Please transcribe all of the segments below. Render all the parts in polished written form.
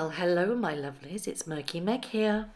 Well, hello, my lovelies. It's Murky Meg here.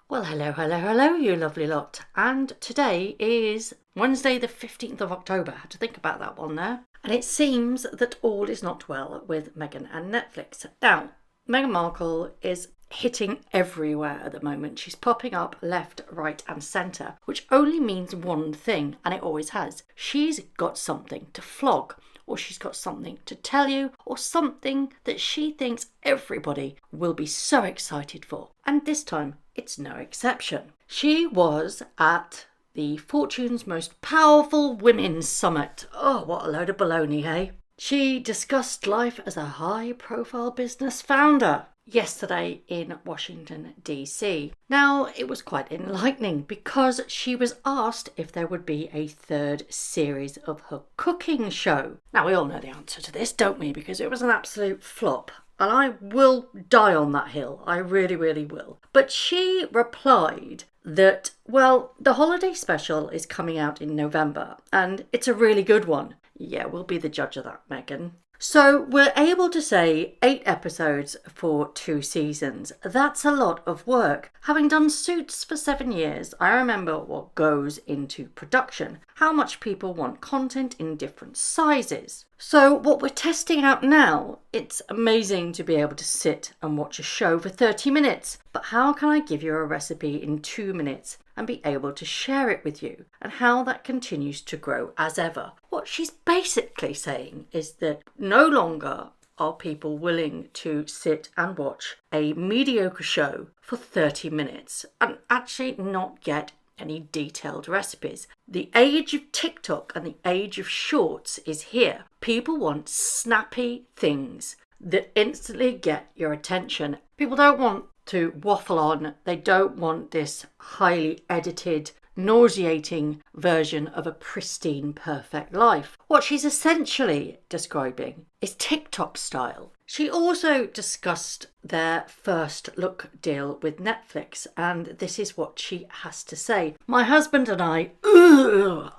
Well, hello, you lovely lot. And today is Wednesday, the 15th of October. I had to think about that one there. And it seems that all is not well with Meghan and Netflix. Now, Meghan Markle is hitting everywhere at the moment. She's popping up left, right, and centre, which only means one thing, and it always has. She's got something to flog, or she's got something to tell you, or something that she thinks everybody will be so excited for. And this time, it's no exception. She was at the Fortune's Most Powerful Women's Summit. Oh, what a load of baloney, hey? She discussed life as a high-profile business founder yesterday in Washington, D.C. Now, it was quite enlightening because she was asked if there would be a third series of her cooking show. Now, we all know the answer to this, don't we? Because it was an absolute flop. And I will die on that hill. I really, really will. But she replied that, well, the holiday special is coming out in November and it's a really good one. Yeah, we'll be the judge of that, Meghan. So we're able to say 8 episodes for 2 seasons. That's a lot of work. Having done Suits for 7 years, I remember what goes into production, how much people want content in different sizes. So what we're testing out now, it's amazing to be able to sit and watch a show for 30 minutes. But how can I give you a recipe in 2 minutes and be able to share it with you, and how that continues to grow as ever? What she's basically saying is that no longer are people willing to sit and watch a mediocre show for 30 minutes and actually not get any detailed recipes. The age of TikTok and the age of shorts is here. People want snappy things that instantly get your attention. People don't want to waffle on. They don't want this highly edited, nauseating version of a pristine, perfect life. What she's essentially describing is TikTok style. She also discussed their first look deal with Netflix, and this is what she has to say. My husband and I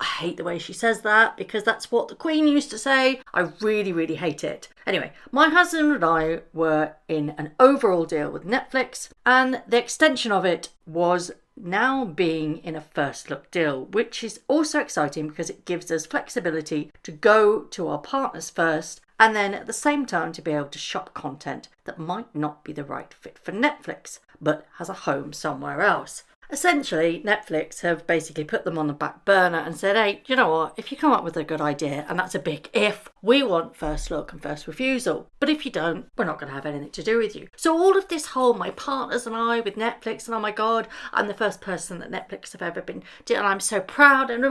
hate the way she says that because that's what the Queen used to say. I really, really hate it. Anyway, my husband and I were in an overall deal with Netflix, and the extension of it was now being in a first look deal, which is also exciting because it gives us flexibility to go to our partners first and then at the same time to be able to shop content that might not be the right fit for Netflix but has a home somewhere else. Essentially, Netflix have basically put them on the back burner and said, hey, you know what, if you come up with a good idea, and that's a big if, we want first look and first refusal. But if you don't, we're not going to have anything to do with you. So all of this whole my partners and I with Netflix, and oh my God, I'm the first person that Netflix have ever been doing, and I'm so proud, and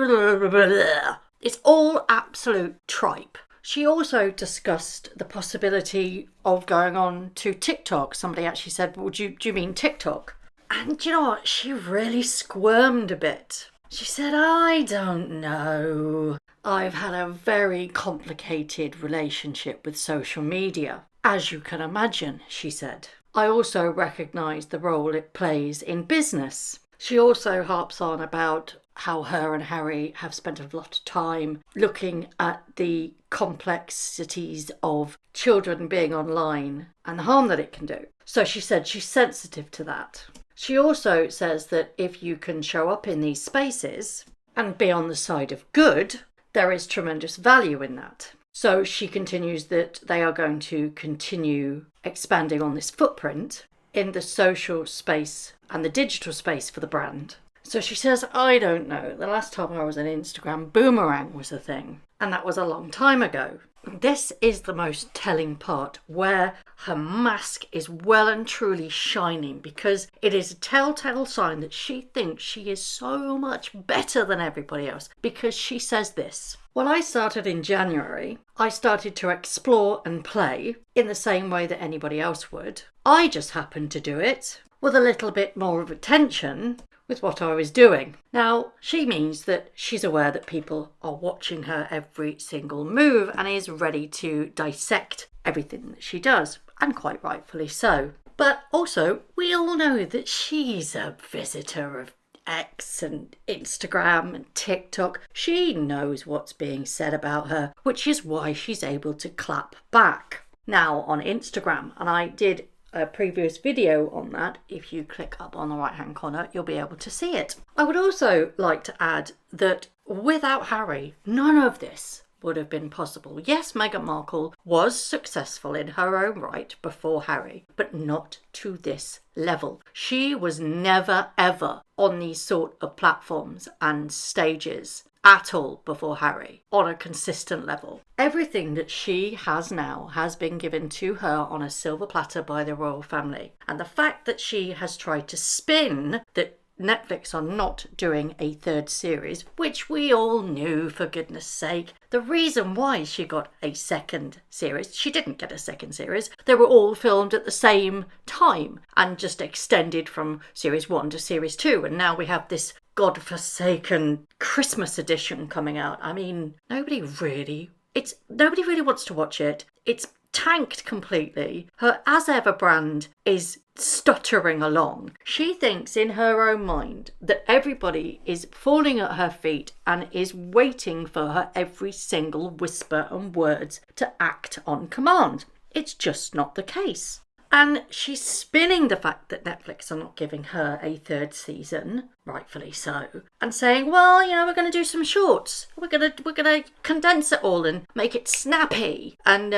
it's all absolute tripe. She also discussed the possibility of going on to TikTok. Somebody actually said, well, do you mean TikTok? And you know what? She really squirmed a bit. She said, I don't know. I've had a very complicated relationship with social media. As you can imagine, she said. I also recognise the role it plays in business. She also harps on about how her and Harry have spent a lot of time looking at the complexities of children being online and the harm that it can do. So she said she's sensitive to that. She also says that if you can show up in these spaces and be on the side of good, there is tremendous value in that. So she continues that they are going to continue expanding on this footprint in the social space and the digital space for the brand. So she says, I don't know, the last time I was on Instagram, boomerang was a thing. And that was a long time ago. This is the most telling part, where her mask is well and truly shining, because it is a telltale sign that she thinks she is so much better than everybody else, because she says this. When I started in January, I started to explore and play in the same way that anybody else would. I just happened to do it with a little bit more of attention with what I was doing. Now, she means that she's aware that people are watching her every single move and is ready to dissect everything that she does, and quite rightfully so. But also, we all know that she's a visitor of X and Instagram and TikTok. She knows what's being said about her, which is why she's able to clap back. Now, on Instagram, and I did a previous video on that. If you click up on the right hand corner, you'll be able to see it. I would also like to add that without Harry, none of this would have been possible. Yes, Meghan Markle was successful in her own right before Harry, but not to this level. She was never ever on these sort of platforms and stages at all before Harry on a consistent level. Everything that she has now has been given to her on a silver platter by the royal family. And the fact that she has tried to spin that Netflix are not doing a third series, which we all knew, for goodness sake. The reason why she got a second series, she didn't get a second series, they were all filmed at the same time and just extended from series 1 to series 2, and now we have this godforsaken Christmas edition coming out. I mean, nobody really wants to watch it. It's tanked completely. Her as ever brand is stuttering along. She thinks in her own mind that everybody is falling at her feet and is waiting for her every single whisper and words to act on command. It's just not the case. And she's spinning the fact that Netflix are not giving her a third season, rightfully so, and saying, well, we're going to do some shorts. We're going to condense it all and make it snappy. And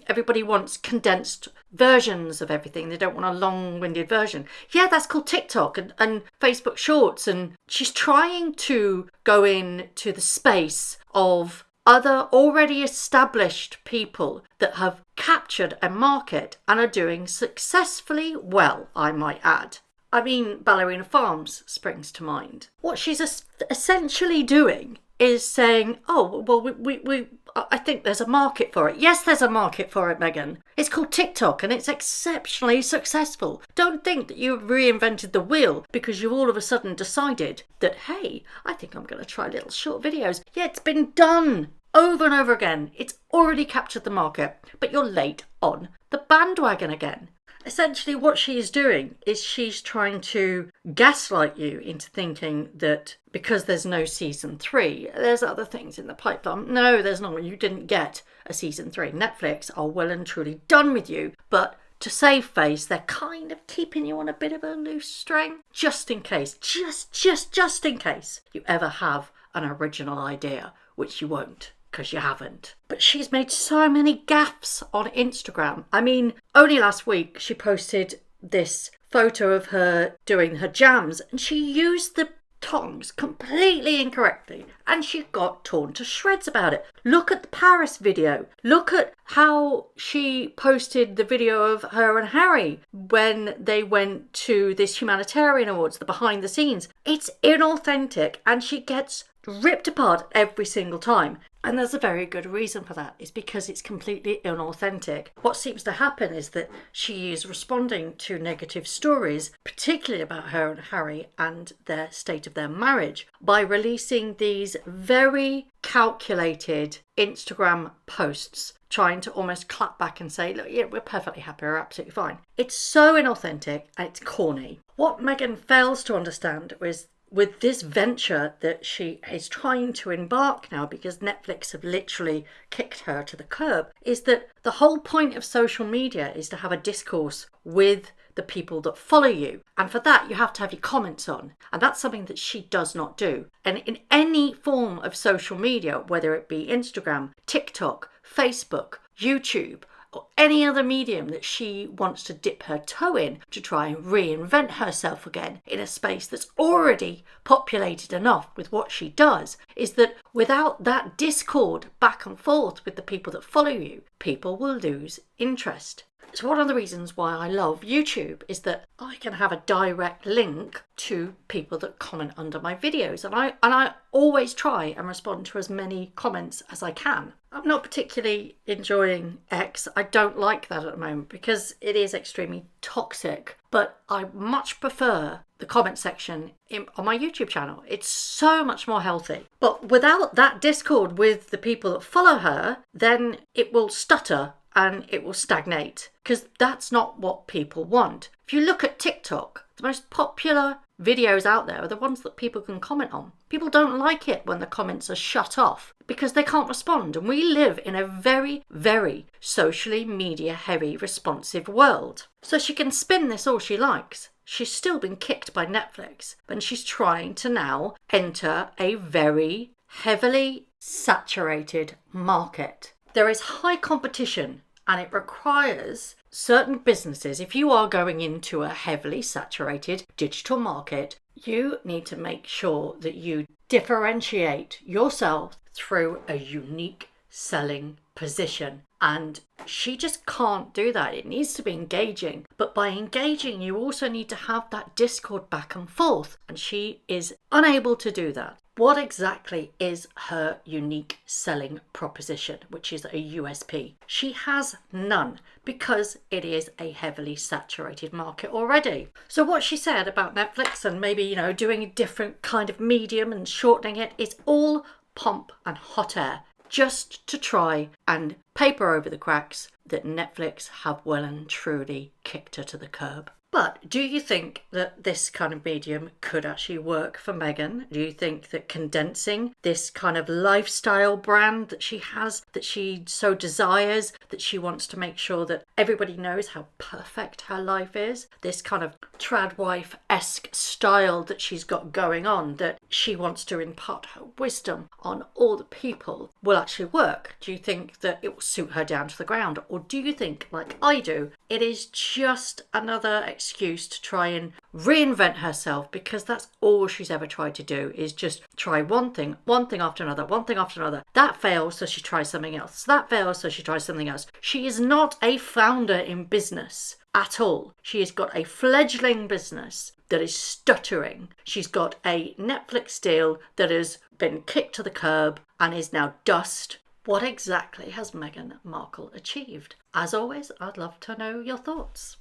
everybody wants condensed versions of everything. They don't want a long-winded version. Yeah, that's called TikTok and Facebook Shorts. And she's trying to go into the space of other already established people that have captured a market and are doing successfully well, I might add. I mean, Ballerina Farms springs to mind. What she's essentially doing is saying, oh, well, I think there's a market for it. Yes, there's a market for it, Meghan. It's called TikTok and it's exceptionally successful. Don't think that you've reinvented the wheel because you all of a sudden decided that, hey, I think I'm going to try little short videos. Yeah, it's been done over and over again. It's already captured the market, but you're late on the bandwagon again. Essentially what she's doing is she's trying to gaslight you into thinking that because there's no season 3, there's other things in the pipeline. No, there's not. You didn't get a season 3. Netflix are well and truly done with you, but to save face, they're kind of keeping you on a bit of a loose string, just in case, just in case you ever have an original idea, which you won't, because you haven't. But she's made so many gaffes on Instagram. I mean, only last week she posted this photo of her doing her jams and she used the tongs completely incorrectly and she got torn to shreds about it. Look at the Paris video. Look at how she posted the video of her and Harry when they went to this humanitarian awards, the behind the scenes. It's inauthentic and she gets ripped apart every single time. And there's a very good reason for that. It's because it's completely inauthentic. What seems to happen is that she is responding to negative stories, particularly about her and Harry and their state of their marriage, by releasing these very calculated Instagram posts, trying to almost clap back and say, look, yeah, we're perfectly happy, we're absolutely fine. It's so inauthentic and it's corny. What Meghan fails to understand is with this venture that she is trying to embark now, because Netflix have literally kicked her to the curb, is that the whole point of social media is to have a discourse with the people that follow you. And for that, you have to have your comments on. And that's something that she does not do. And in any form of social media, whether it be Instagram, TikTok, Facebook, YouTube, or any other medium that she wants to dip her toe in to try and reinvent herself again in a space that's already populated enough with what she does, is that without that discord back and forth with the people that follow you, people will lose interest. So one of the reasons why I love YouTube is that I can have a direct link to people that comment under my videos, and I always try and respond to as many comments as I can. I'm not particularly enjoying X. I don't like that at the moment because it is extremely toxic, but I much prefer the comment section on my YouTube channel. It's so much more healthy. But without that discord with the people that follow her, then it will stutter and it will stagnate, because that's not what people want. If you look at TikTok, the most popular videos out there are the ones that people can comment on. People don't like it when the comments are shut off because they can't respond. And we live in a very, very socially media heavy, responsive world. So she can spin this all she likes. She's still been kicked by Netflix, and she's trying to now enter a very heavily saturated market. There is high competition, and it requires certain businesses, if you are going into a heavily saturated digital market, you need to make sure that you differentiate yourself through a unique selling position. And she just can't do that. It needs to be engaging. But by engaging, you also need to have that discord back and forth. And she is unable to do that. What exactly is her unique selling proposition, which is a USP? She has none because it is a heavily saturated market already. So what she said about Netflix and maybe, doing a different kind of medium and shortening it is all pomp and hot air, just to try and paper over the cracks that Netflix have well and truly kicked her to the curb. But do you think that this kind of medium could actually work for Meghan? Do you think that condensing this kind of lifestyle brand that she has, that she so desires, that she wants to make sure that everybody knows how perfect her life is, this kind of trad wife-esque style that she's got going on, that she wants to impart her wisdom on all the people, will actually work? Do you think that it will suit her down to the ground? Or do you think, like I do, it is just another excuse to try and reinvent herself, because that's all she's ever tried to do, is just try one thing after another, one thing after another. That fails, so she tries something else. That fails, so she tries something else. She is not a founder in business at all. She has got a fledgling business that is stuttering. She's got a Netflix deal that has been kicked to the curb and is now dust. What exactly has Meghan Markle achieved? As always, I'd love to know your thoughts.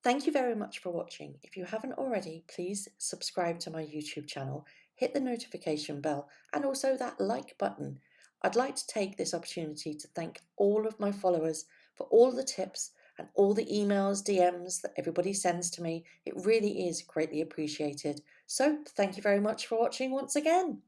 Thank you very much for watching. If you haven't already, please subscribe to my YouTube channel, hit the notification bell, and also that like button. I'd like to take this opportunity to thank all of my followers for all the tips and all the emails, DMs that everybody sends to me. It really is greatly appreciated. So thank you very much for watching once again.